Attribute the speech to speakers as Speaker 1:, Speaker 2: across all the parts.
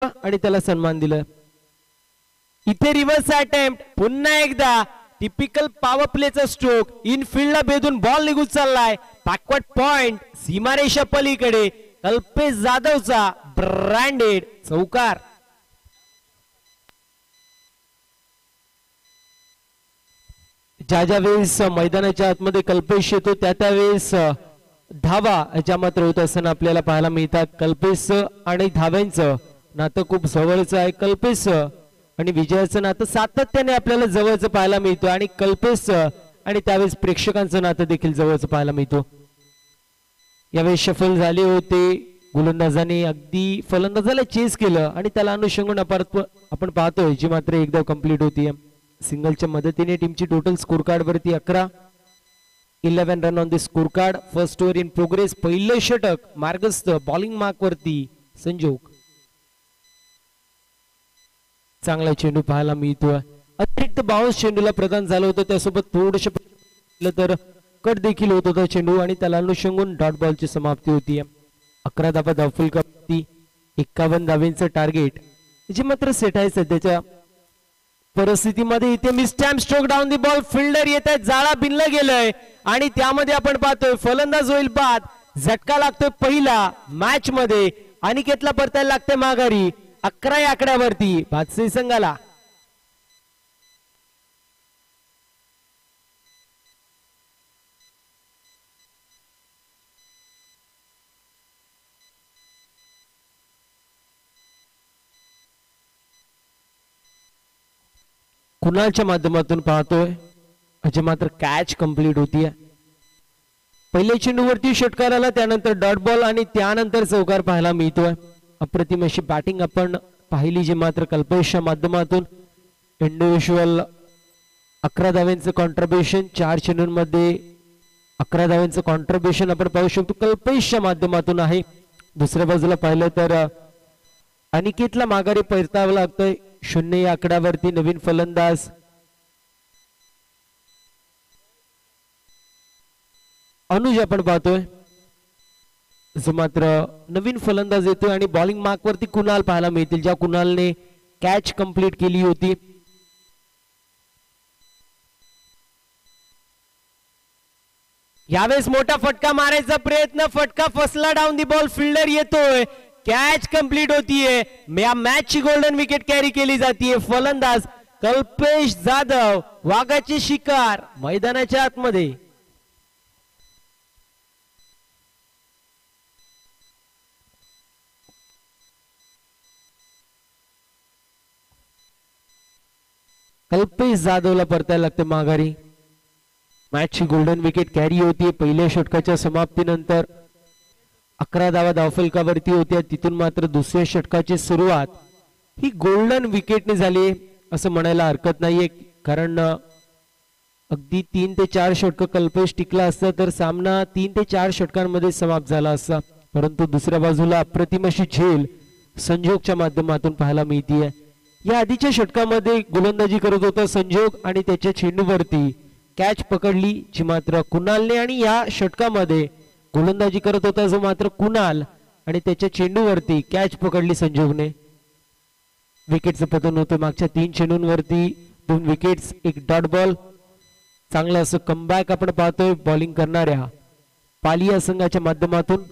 Speaker 1: आणि त्याला सन्मान दिला। इथे रिव्हर्स अटेम्प्ट, पुन्हा एकदा टिपिकल पॉवर प्लेचा स्ट्रोक, इनफिल्डला भेदून बॉल निघून चाललाय, बॅकवर्ड पॉइंट सीमारेषा पलीकडे कल्पेश जाधवचा ब्रँडेड चौकार। ज्या वेळेस मैदानाच्या आतमध्ये कल्पेश येतो त्यावेळेस धावा ज्या मात्र होत असताना आपल्याला पाहायला मिळतात। कल्पेश आणि धाव्यांचं नातं खूप जवळचं आहे। कल्पेश आणि विजयाचं नातं सातत्याने आपल्याला जवळचं पाहायला मिळतं आणि कल्पेश आणि त्यावेळेस प्रेक्षकांचं नातं देखील जवळचं पाहायला मिळतो। यावेळेस शफल झाले होते, गोलंदाजाने अगदी फलंदाजाला चेस केलं आणि त्याला अनुषंगाने आपण पाहतोय जी मात्र एकदा कंप्लीट होती। सिंगलच्या मदतीने टीमची टोटल स्कोर कार्ड वरती 11 run on the score card. First over in progress, पहिलं षटक मार्गस्थ, बॉलिंग मार्क वरती संजोग। चांगला चेंडू पाहायला मिळतोय, अतिरिक्त बाउन्स चेंडूला प्रदान झालं होतं, त्यासोबत थोडंसं तर कट देखील होत होता चेंडू आणि त्याला अनुषंगून डॉट बॉलची समाप्ती होती। 11 धावा धावफलकावरती, 51 धावांचं टार्गेट जे मात्र सेट आहे सध्याच्या परिस्थितीमध्ये। इथे mistimed stroke down the ball, fielder येत आहे, जाळा बिनलं गेलंय आणि त्यामध्ये आपण पाहतोय फलंदाज होईल बाद, झटका लागतोय पहिला मॅच मध्ये, अनिकेतला परतायला लागते माघारी 11 या आकड्यावरती बादशाही संघाला। कुणालच्या माध्यमातून पाहतोय अजय मात्र कॅच कंप्लीट होतीये। पहिल्या चेंडूवरती षटकार आला, त्यानंतर डॉट बॉल आणि त्यानंतर चौकार पाहायला मिळतोय। अप्रतिम अशी बॅटिंग आपण पाहिली जी मात्र कल्पेशच्या माध्यमातून। इंडिव्हिज्युअल 11 धावांचं कॉन्ट्रीब्युशन, 4 चेंडूंमध्ये 11 धावांचं कॉन्ट्रीब्युशन आपण पाहू शकतो कल्पेशच्या माध्यमातून आहे। दुसऱ्या बाजूला पाहिलं तर अनिकेतला माघारी परतावं लागतंय 0 या आकड्यावरती। नवीन फलंदाज अनुज आपण पाहतोय, जो मात्र नवीन फलंदाज येतोय आणि बॉलिंग मार्क वरती कुणाल पाहायला मिळतील, ज्या कुणालने कॅच कंप्लीट केली होती। यावेळेस मोठा फटका मारायचा प्रयत्न, फटका फसला, डाऊन दी बॉल, फिल्डर येतोय, कॅच कंप्लीट होतीये। या मॅच ची गोल्डन विकेट कॅरी केली जातीये। फलंदाज कल्पेश जाधव, वाघाची शिकार मैदानाच्या आतमध्ये। कल्पेश जाधवला परतायला लागते माघारी। मॅच ची गोल्डन विकेट कॅरी होती। पहिल्या षटकाच्या समाप्तीनंतर 11 धावा धावफलकावरती होत्या, तिथून मात्र दुसऱ्या षटकाची सुरुवात ही गोल्डन विकेटने झाली असं म्हणायला हरकत नाहीये, कारण अगदी 3 ते 4 षटक कल्पेश टिकला असता तर सामना 3 ते 4 षटकांमध्ये समाप्त झाला असता, परंतु दुसऱ्या बाजूला अप्रतिम अशी झेल संजोगच्या माध्यमातून पाहायला मिळतीये। या आधीच्या षटकामध्ये गोलंदाजी करत होता संजोग आणि त्याच्या चेंडूवरती कॅच पकडली जी मात्र कुणालने, आणि या षटकामध्ये गोलंदाजी करत होता जो मात्र कुणाल आणि त्याच्या चेंडूवरती कॅच पकडली संजोगने। विकेटचं पतन होतं मागच्या 3 चेंडूंवरती, 2 विकेट्स, 1 डॉट बॉल। चांगलं असं कमबॅक आपण पाहतोय बॉलिंग करणाऱ्या पालिया संघाच्या माध्यमातून।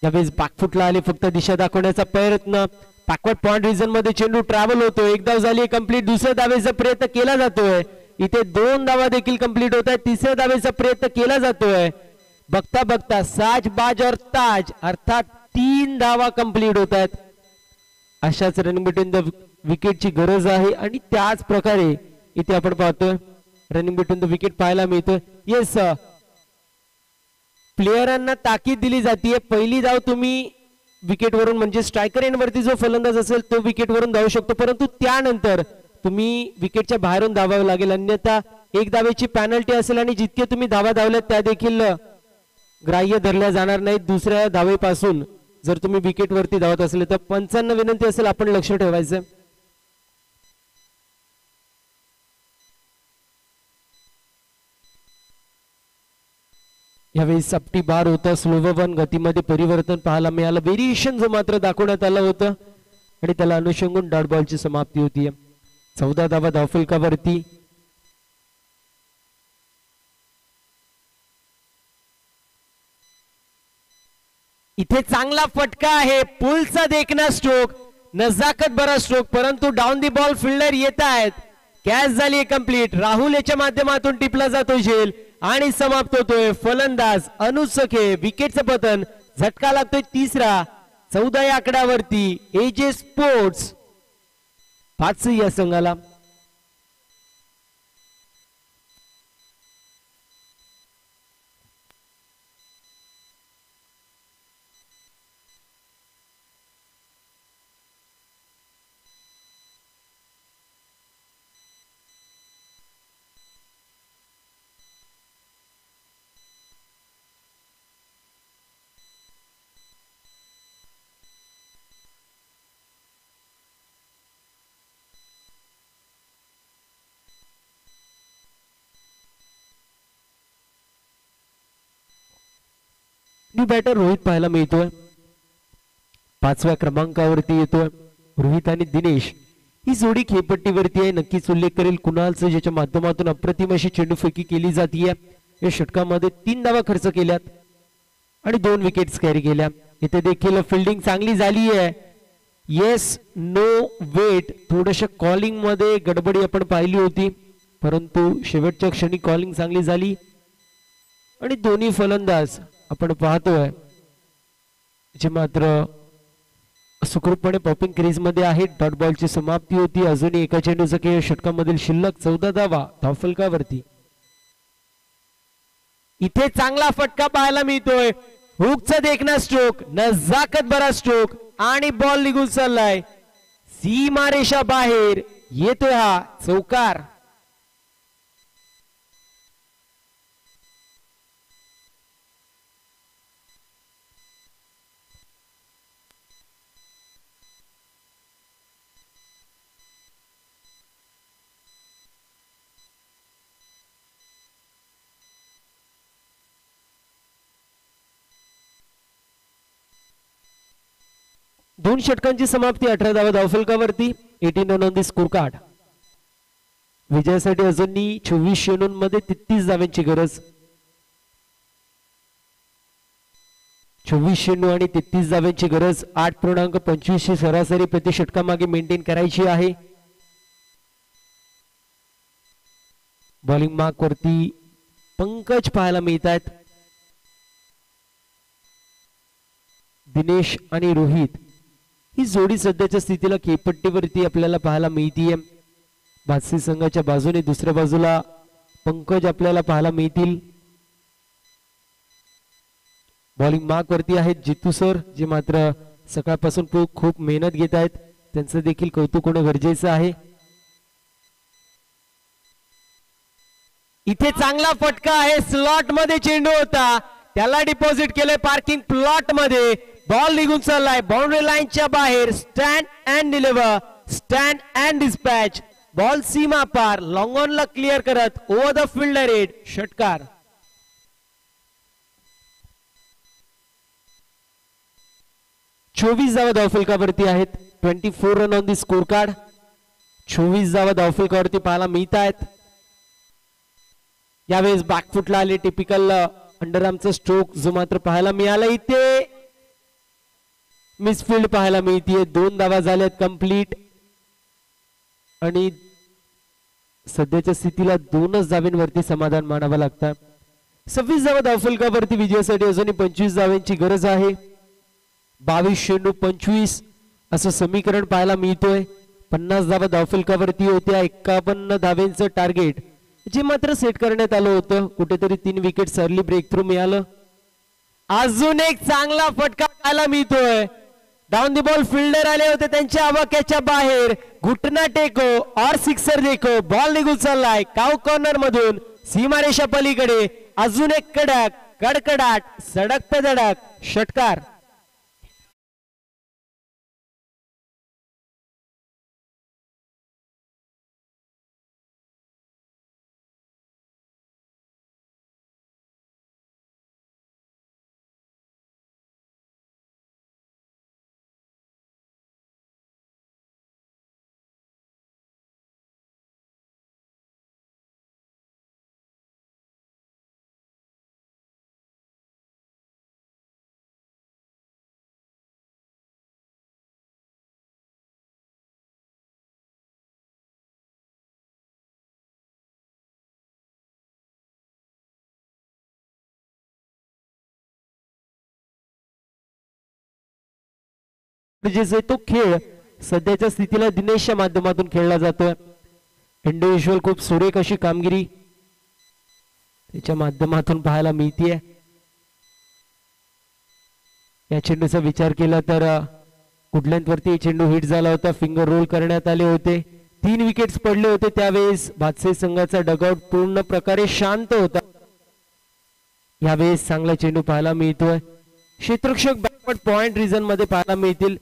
Speaker 1: यावेळेस बॅकफुटला आले, फक्त दिशा दाखवण्याचा प्रयत्न, बॅकवर्ड पॉइंट रिजन मध्ये चेंडू ट्रॅव्हल होतोय, 1 धाव झाली कंप्लीट, दुसऱ्या धावेचा प्रयत्न केला जातोय, इथे 2 धावा देखील कंप्लीट होत आहेत, तिसऱ्या धावेचा प्रयत्न केला जातोय। बघता बघता साज बाज और ताज अर्थात 3 धावा कंप्लीट होत आहेत। अशाच रनिंग बिटवीन द विकेटची गरज आहे आणि त्याच प्रकारे इथे आपण पाहतोय रनिंग बिटवीन द विकेट पाहायला मिळतोय। येस, प्लेयरांना ताकीद दिली जाते, पहिली धाव तुम्ही विकेटवरून म्हणजे स्ट्रायकर एंड वरती जो फलंदाज असेल तो विकेटवरून धावू शकतो, परंतु त्यानंतर तुम्ही विकेटच्या बाहेरून धावावं लागेल, अन्यथा 1 धावेची पेनल्टी असेल आणि जितके तुम्ही धावा धावल्यात त्या देखील ग्राह्य धरल्या जाणार नाहीत। दुसऱ्या धावेपासून जर तुम्ही विकेट वरती धावत असले तर पंचांना विनंती असेल आपण लक्ष ठेवायचं। यावेळी सप्टी बार होता, स्लोवर वन गतीमध्ये परिवर्तन पाहायला मिळालं, व्हेरिएशन जो मात्र दाखवण्यात आलं होतं आणि त्याला अनुषंगून डॉट बॉलची समाप्ती होती. 14 धावा धावफलकावरती. इथे चांगला फटका आहे, पुलचा देखना स्ट्रोक, नजाकत बरा स्ट्रोक, परंतु डाऊन दी बॉल फिल्डर येत आहेत. कॅच झाली कंप्लीट. राहुल याच्या माध्यमातून टिपला जातो झेल आणि समाप्त होतोय. फलंदाज अनुज सखे, विकेटचं पतन, झटका लागतोय तिसरा. 14 या आकड्यावरती एजे स्पोर्ट्स 5 या संघाला. न्यू बॅटर रोहित पाहायला मिळतोय, 5व्या क्रमांकावरती येतोय. रोहित आणि दिनेश ही जोडी खेळपट्टीवरती आहे. नक्कीच उल्लेख करेल कुणालचं, ज्याच्या माध्यमातून अप्रतिम अशी चेंडूफेकी केली जातीये. या षटकामध्ये 3 धावा खर्च केल्यात आणि 2 विकेट्स कॅरी केल्या. इथे देखील फिल्डिंग चांगली झाली आहे. येस नो वेट, थोडस कॉलिंग मध्ये गडबडी आपण पाहिली होती, परंतु शेवटच्या क्षणी कॉलिंग चांगली झाली आणि दोन्ही फलंदाज आपण पाहतोय जे मात्र सुखरूपपणे पॉपिंग क्रीज मध्ये आहे. डॉट बॉलची समाप्ती होती. अजूनही एका चेंडूचा खेळ षटकामधील शिल्लक 14 धावा धावफलकावरती. इथे चांगला फटका पाहायला मिळतोय. हुकचा देखना स्ट्रोक, नजाकत बरा स्ट्रोक आणि बॉल निघून चाललाय सीमारेषा बाहेर. येतोय हा चौकार. दोन षटकांची समाप्ती, 18 धावा धावफलकावरती. 18 run on the score card. विजयासाठी अजूनही 24 षटकांमध्ये 33 धावांची गरज. 24 षटक आणि 33 धावांची गरज. 8.25 ची सरासरी प्रति षटकामागे मेंटेन करायची आहे. बॉलिंग मार्क वरती पंकज पाहायला मिळत आहेत. दिनेश आणि रोहित ही जोडी सध्याच्या स्थितीला खेळपट्टीवरती आपल्याला पाहायला मिळतीये. भातसी संघाच्या बाजूने दुसऱ्या बाजूला पंकज आपल्याला पाहायला मिळतील. बॉलिंग मार्क वरती आहेत जितू सर, जे मात्र सकाळपासून खूप मेहनत घेत आहेत. त्यांचं देखील कौतुक होणं गरजेचं आहे. इथे चांगला फटका आहे. स्लॉट मध्ये चेंडू होता, त्याला डिपॉझिट केलंय पार्किंग प्लॉट मध्ये. बॉल निघून चाललाय बाउंड्री लाईनच्या बाहेर. Stand and deliver, stand and dispatch. Ball सीमा पार, लॉंग ऑन ला क्लिअर करत ओव्हर द फिल्डर एड. षटकार. चोवीस धावा धावफलकावरती आहेत. 24 run on the scorecard. 24 धावा धावफलकावरती पाहायला मिळत आहेत. यावेळेस बॅकफुटला आले टिपिकल अंडरआर्मचा स्ट्रोक जो मात्र पाहायला मिळाला. इथे मिसफिल्ड पाहायला मिळतीये. 2 धावा झाल्यात कंप्लीट आणि सध्याच्या स्थितीला 2च धावांवरती समाधान मानावं लागतं. 26 धावा धावफलकावरती विजयासाठी अजूनही 25 धावांची गरज आहे. 22-25 असं समीकरण पाहायला मिळतोय. 50 धावा धावफलकावरती होत्या. 51 धावांचं टार्गेट जे मात्र सेट करण्यात आलं होतं. कुठेतरी 3 विकेट अर्ली ब्रेक थ्रू मिळालं. अजून एक चांगला फटका पाहायला मिळतोय. डाऊन दी बॉल फिल्डर आले होते, त्यांच्या आवाक्याच्या बाहेर. घुटना टेको और सिक्सर देखो. बॉल निघून चाललाय काउ कॉर्नर मधून सीमारेषा पलीकडे. अजून एक कडक कडकडाट सडक पे धडक. षटकार. गरजेचं आहे तो खेळ सध्याच्या स्थितीला दिनेशच्या माध्यमातून खेळला जातोय. इंडिव्हिज्युअल खूप सुरेख अशी कामगिरी त्याच्या माध्यमातून पाहायला मिळतीये. या चेंडूचा विचार केला तर कुडलँड वरती चेंडू हिट झाला होता. फिंगर रोल करण्यात आले होते. 3 विकेट्स पडले होते. त्यावेळेस भातसे संघाचा डगआउट पूर्ण प्रकारे शांत होता. यावेळेस चांगला चेंडू पाहायला मिळतोय. क्षेत्ररक्षक बॅकवर्ड पॉइंट रिजन मध्ये पाहायला मिळतील.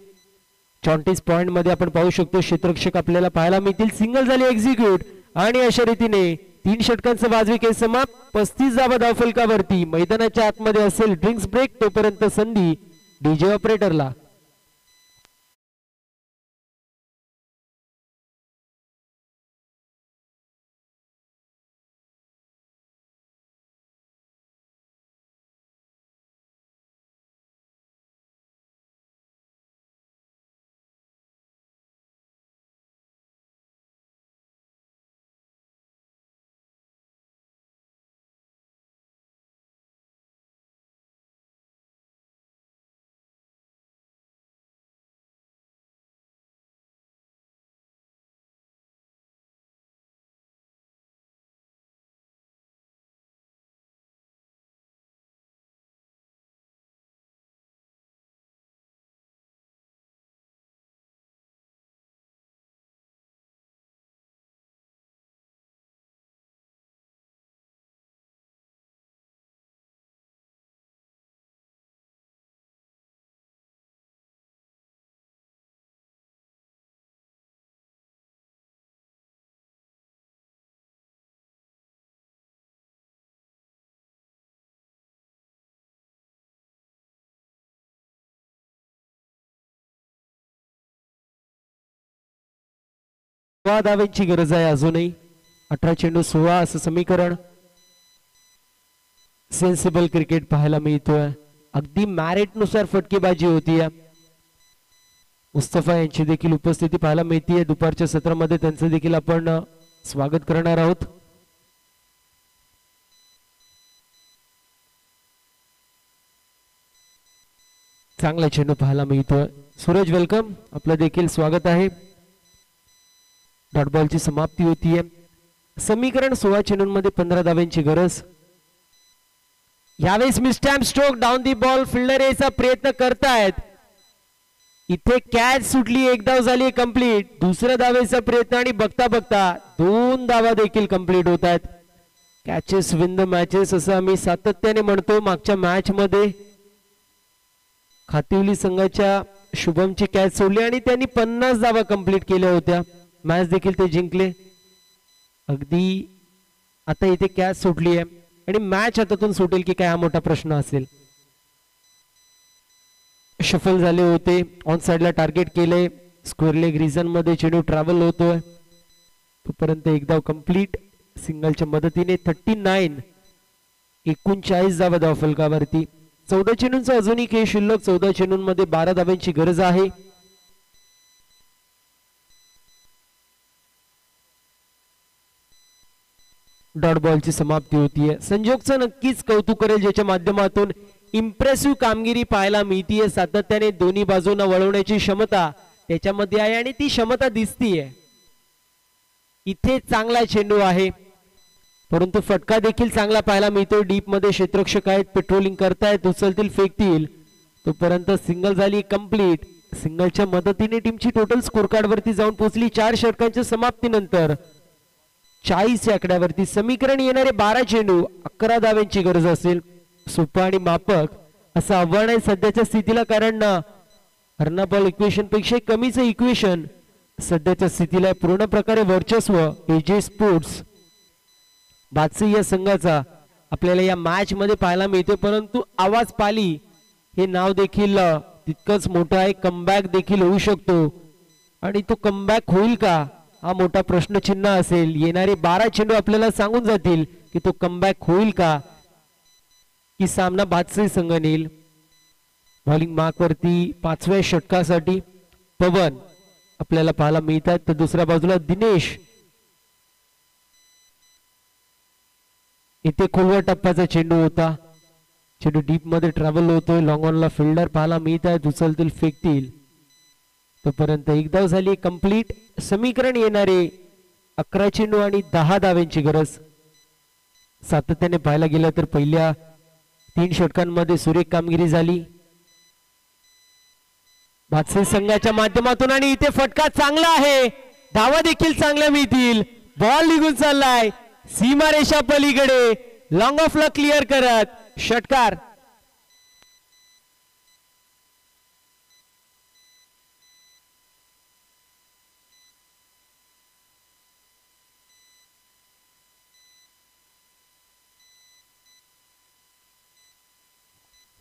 Speaker 1: 34 पॉइंट मध्ये आपण पाहू शकतो क्षेत्ररक्षक आपल्याला पाहायला मिळतील. सिंगल झाली एक्झिक्यूट आणि अशा रीतीने 3 षटकांचं वाजवी खेळ समाप्त. 35 धावा धावफलकावरती. मैदानाच्या आतमध्ये असेल ड्रिंक्स ब्रेक, तोपर्यंत संधी डीजे ऑपरेटरला. धावांची गरज आहे अजूनही. 18 चेंडू 16 असं समीकरण. सेन्सिबल क्रिकेट पाहायला मिळतोय. अगदी मॅरिट नुसार फटकेबाजी होतीये. मुस्तफा यांची देखील उपस्थिती पाहायला मिळतीये. दुपारच्या सत्रामध्ये त्यांचं देखील आपण स्वागत करणार आहोत. चांगला चेंडू पाहायला मिळतोय. सूरज वेलकम, आपलं देखील स्वागत आहे. डॉट बॉलची समाप्ती होतीये. समीकरण 16 चेंडूंमध्ये 15 धावांची गरज. यावेळेस mistimed stroke down the ball. Fielder यायचा प्रयत्न करतायत. इथे कॅच सुटली. 1 धाव झाली कंप्लीट. दुसऱ्या धावेचा प्रयत्न आणि बघता बघता 2 धावा देखील कंप्लीट होत आहेत. कॅचेस विन द मॅचेस असं आम्ही सातत्याने म्हणतो. मागच्या मॅच मध्ये खातिवली संघाच्या शुभमची कॅच सोडली आणि त्यांनी 50 धावा कंप्लीट केल्या होत्या. मॅच देखील ते जिंकले. अगदी आता इथे कॅच सुटली आहे आणि मॅच हातातून सुटेल की काय हा मोठा प्रश्न असेल. शफल झाले होते. ऑन साइडला टार्गेट केले. स्क्वेअर लेग रिजन मध्ये चेंडू ट्रॅव्हल होतोय. तोपर्यंत एक धाव कंप्लीट. सिंगलच्या मदतीने 39 धावा धावफलकावरती. 14 चेंडूंचा अजूनही खेळ शिल्लक. 14 चेंडूंमध्ये 12 धावांची गरज आहे. डॉट बॉलची समाप्ती होतीये. संजोगचं नक्कीच कौतुक करेल ज्याच्या माध्यमातून इम्प्रेसिव्ह कामगिरी पाहायला मिळतीये. सातत्याने दोन्ही बाजूंना वळवण्याची क्षमता त्याच्यामध्ये आहे आणि ती क्षमता दिसतीये. इथे चांगला चेंडू आहे परंतु फटका देखील चांगला पाहायला मिळतो. डीप मध्ये क्षेत्ररक्षक आहेत. पेट्रोलिंग करतायत. उचलतील फेकतील. तोपर्यंत सिंगल झाली कंप्लीट. सिंगलच्या मदतीने टीमची टोटल स्कोर कार्ड वरती जाऊन पोहोचली. 4 षटकांच्या समाप्तीनंतर 40 या आकड्यावरती. समीकरण येणारे 12 चेंडू 11 धावांची गरज असेल. सोपं आणि मापक असं आव्हान आहे सध्याच्या स्थितीला. कारण अर्नाबॉल इक्वेशन पेक्षा कमीचं इक्वेशन सध्याच्या स्थितीला पूर्ण प्रकारे वर्चस्व एजे स्पोर्ट्स बादसी या संघाचा आपल्याला या मॅच मध्ये पाहायला मिळते. परंतु आवाज पाली हे नाव देखील तितकंच मोठं आहे. कमबॅक देखील होऊ शकतो आणि तो कमबॅक होईल का हा मोठा प्रश्नचिन्ह असेल. येणारे 12 चेंडू आपल्याला सांगून जातील की तो कमबॅक होईल का की सामना बादसी संघ नेईल. बॉलिंग मार्क वरती 5व्या षटकासाठी पवन आपल्याला पाहायला मिळतात. तर दुसऱ्या बाजूला दिनेश. इथे खोलवर टप्प्याचा चेंडू होता. चेंडू डीप मध्ये ट्रॅव्हल होतोय. लॉंग ऑनला फिल्डर पाहायला मिळत आहेत. उचलतील फेकतील. तोपर्यंत एक धाव झाली कंप्लीट. समीकरण येणारे 11 चेंडू आणि 10 धावांची गरज. सातत्याने पाहायला गेलं तर पहिल्या 3 षटकांमध्ये सुरेख कामगिरी झाली भातसे संघाच्या माध्यमातून आणि इथे फटका चांगला आहे. धावा देखील चांगल्या मिळतील. बॉल निघून चाललाय सीमारेषा पलीकडे. लॉंग ऑफला क्लिअर करत षटकार.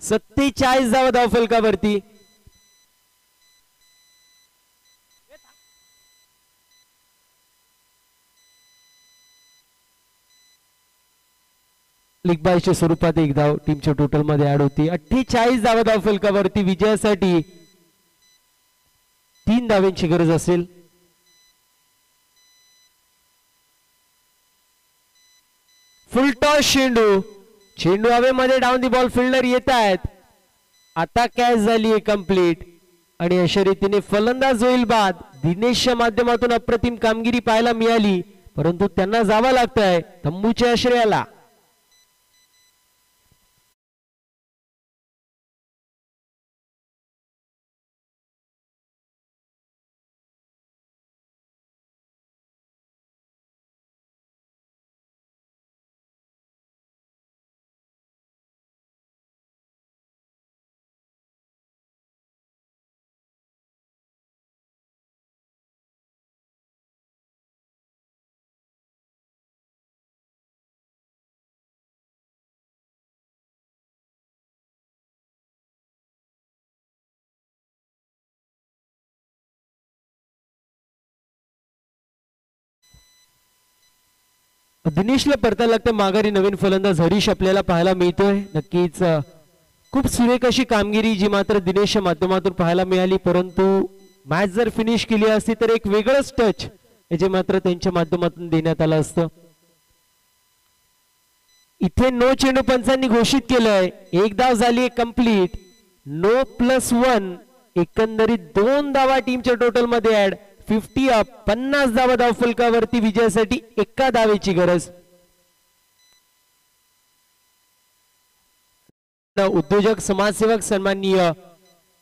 Speaker 1: सत्तेचाळीस धावा धावफलकावरती. लीग बायच्या स्वरूपात एक धाव टीमच्या टोटल मध्ये ऍड होती. 48 धावा धावफलकावरती. विजयासाठी 3 धावांची गरज असेल. फुल टॉस चेंडू. चेंडू हवेमध्ये डाऊन दी बॉल फिल्डर येत आहेत. आता कॅच झाली आहे कंप्लीट आणि अशा रीतीने फलंदाज होईल बाद. दिनेशच्या माध्यमातून अप्रतिम कामगिरी पाहायला मिळाली परंतु त्यांना जावं लागतंय तंबूच्या आश्रयाला. दिनेशला परतायला लागते माघारी. नवीन फलंदाज हरीश आपल्याला पाहायला मिळतोय. नक्कीच खूप सुरेख अशी कामगिरी जी मात्र दिनेशच्या माध्यमातून पाहायला मिळाली परंतु मॅच जर फिनिश केली असती तर एक वेगळंच टच जे मात्र त्यांच्या माध्यमातून देण्यात आलं असतं. इथे नो चेंडू पंचांनी घोषित केलंय. एक धाव झाली कंप्लीट. नो +1 एकंदरीत 2 धावा टीमच्या टोटल मध्ये ऍड. 50 अप. 50 धावा धावफलकावरती. विजयासाठी 1 धावेची गरज. उद्योजक समाजसेवक सन्माननीय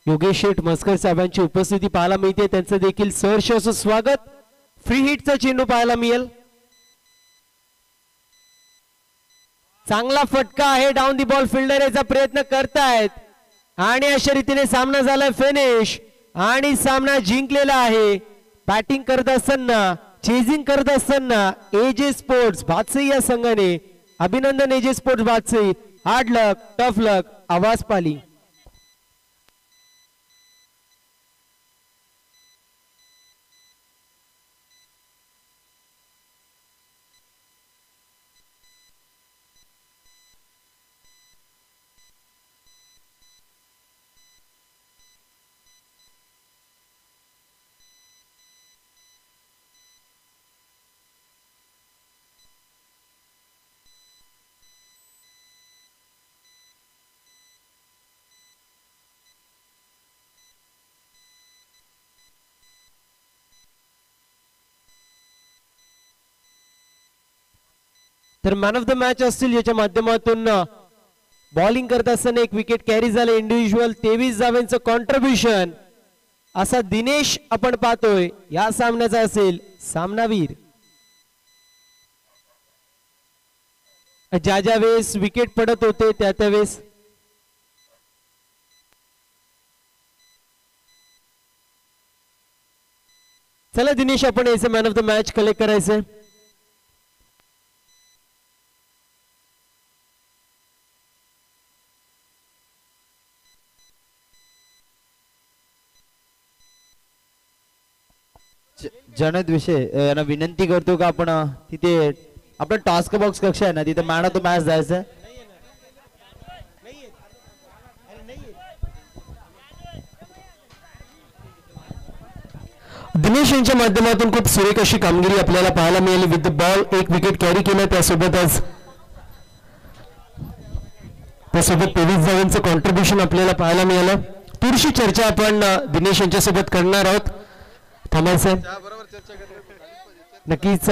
Speaker 1: योगेश शेठ मस्कर साहेबांची उपस्थिती पाहायला मिळते. त्यांचं देखील सहर्ष असं स्वागत. फ्री हिटचा चेंडू पाहायला मिळेल. चांगला फटका आहे. डाऊन दी बॉल फिल्डर याचा प्रयत्न करतायत आणि अशा रीतीने सामना झालाय फिनिश आणि सामना जिंकलेला आहे. बॅटिंग करत असताना चेजिंग करत असताना एजे स्पोर्ट्स भातसे या संघाने. अभिनंदन एजे स्पोर्ट्स भातसे. हार्ड लक, टफ लक, आवाज पाली. तर मॅन ऑफ द मॅच असतील याच्या माध्यमातून बॉलिंग करत असताना एक विकेट कॅरी झालं. इंडिव्हिज्युअल 23 धावांचं कॉन्ट्रीब्युशन असा दिनेश आपण पाहतोय या सामन्याचा असेल सामनावीर. ज्या ज्या वेळेस विकेट पडत होते त्या त्यावेळेस चला दिनेश आपण याचं man of the match collect करायचंय.
Speaker 2: जनद विषय यांना विनंती करतो का आपण तिथे आपला टास्क बॉक्स कक्ष आहे ना तिथे मॅन ऑफ द मॅच जायचं.
Speaker 1: दिनेश यांच्या माध्यमातून खूप सुरेख अशी कामगिरी आपल्याला पाहायला मिळाली. विथ द बॉल एक विकेट कॅरी केलं. त्यासोबत 23 धावांचं कॉन्ट्रीब्युशन आपल्याला पाहायला मिळालं. थोडीशी चर्चा आपण दिनेश यांच्यासोबत करणार आहोत. थांबाल साहेब नक्कीच